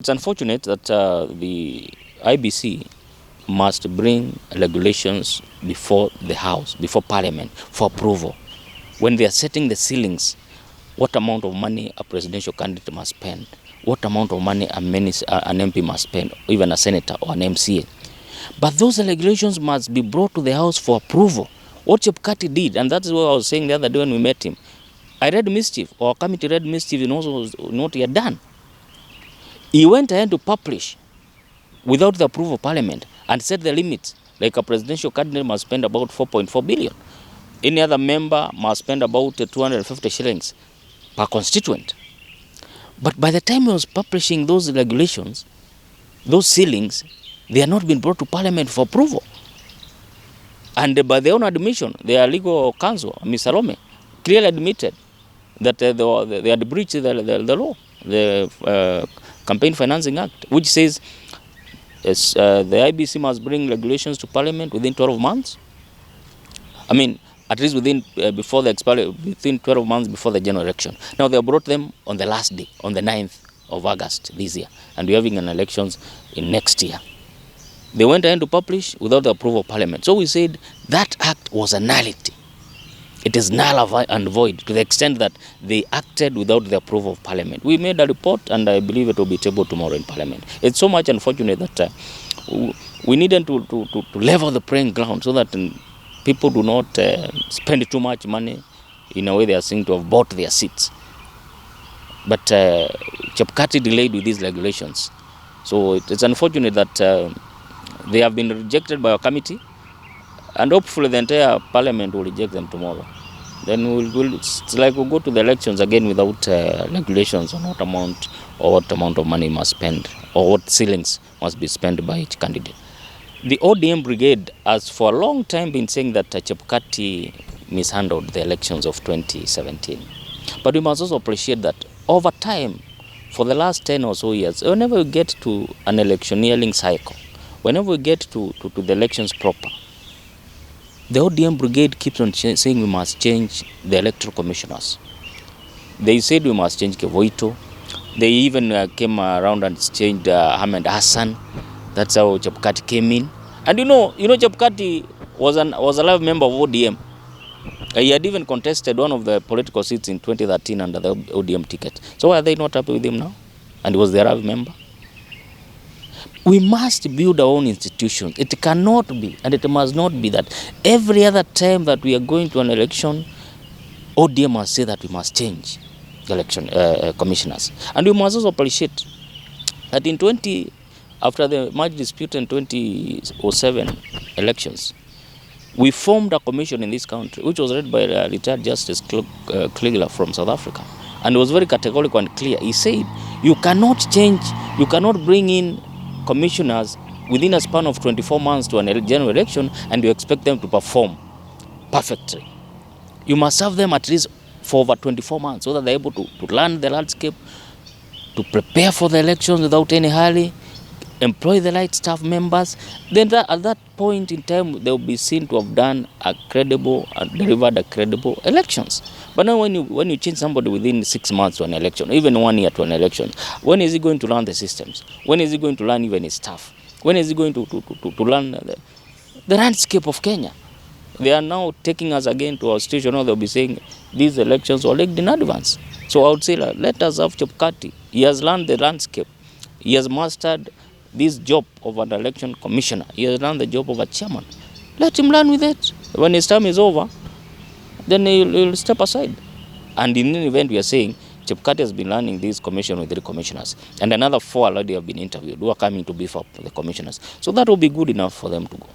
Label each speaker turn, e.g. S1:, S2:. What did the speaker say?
S1: It's unfortunate that the IEBC must bring regulations before the House, before Parliament, for approval. When they are setting the ceilings, what amount of money a presidential candidate must spend, what amount of money an MP must spend, even a senator or an MCA. But those regulations must be brought to the House for approval. What Chebukati did, and that's what I was saying the other day when we met him, I read mischief, or committee read mischief in also what he had done. He went ahead to publish without the approval of Parliament and set the limits. Like a presidential candidate must spend about 4.4 billion. Any other member must spend about 250 shillings per constituent. But by the time he was publishing those regulations, those ceilings, they had not been brought to Parliament for approval. And by their own admission, their legal counsel, Ms. Salome, clearly admitted that they had breached the law, the Campaign Financing Act, which says the IEBC must bring regulations to Parliament within 12 months. I mean, at least within 12 months before the general election. Now they brought them on the last day, on the 9th of August this year, and we're having an elections in next year. They went ahead to publish without the approval of Parliament. So we said that act was a nullity. It is null and void to the extent that they acted without the approval of Parliament. We made a report, and I believe it will be tabled tomorrow in Parliament. It's so much unfortunate that we needed to level the playing ground so that people do not spend too much money in a way they are seen to have bought their seats. But Chebukati delayed with these regulations. So it's unfortunate that they have been rejected by our committee, and hopefully the entire Parliament will reject them tomorrow. Then it's like we'll go to the elections again without regulations on what amount of money must spend, or what ceilings must be spent by each candidate. The ODM brigade has for a long time been saying that Chebukati mishandled the elections of 2017. But we must also appreciate that over time, for the last 10 or so years, whenever we get to an electioneering cycle, whenever we get to the elections proper, the ODM brigade keeps on saying we must change the electoral commissioners. They said we must change Kevoito. They even came around and changed Ahmed Hassan. That's how Chebukati came in. And you know Chebukati was a live member of ODM. He had even contested one of the political seats in 2013 under the ODM ticket. So why are they not happy with him now? And he was the live member. We must build our own institutions. It cannot be, and it must not be that every other time that we are going to an election, ODM must say that we must change the election commissioners. And we must also appreciate that after the merge dispute in 2007 elections, we formed a commission in this country, which was led by retired Justice Krigler from South Africa. And it was very categorical and clear. He said, you cannot bring in commissioners within a span of 24 months to a general election and you expect them to perform perfectly. You must have them at least for over 24 months so that they're able to learn the landscape, to prepare for the elections without any hurry, employ the right staff members. Then at that point in time, they will be seen to have done delivered a credible elections. But now when you change somebody within 6 months to an election, even 1 year to an election, when is he going to learn the systems? When is he going to learn even his staff? When is he going to learn the landscape of Kenya? They are now taking us again to our station. Now they'll be saying these elections were leaked in advance. So I would say, let us have Chebukati. He has learned the landscape. He has mastered this job of an election commissioner. He has learned the job of a chairman. Let him learn with it. When his term is over, then he'll step aside. And in any event, we are saying Chebukati has been learning this commission with 3 commissioners. And another 4 already have been interviewed who are coming to beef up the commissioners. So that will be good enough for them to go.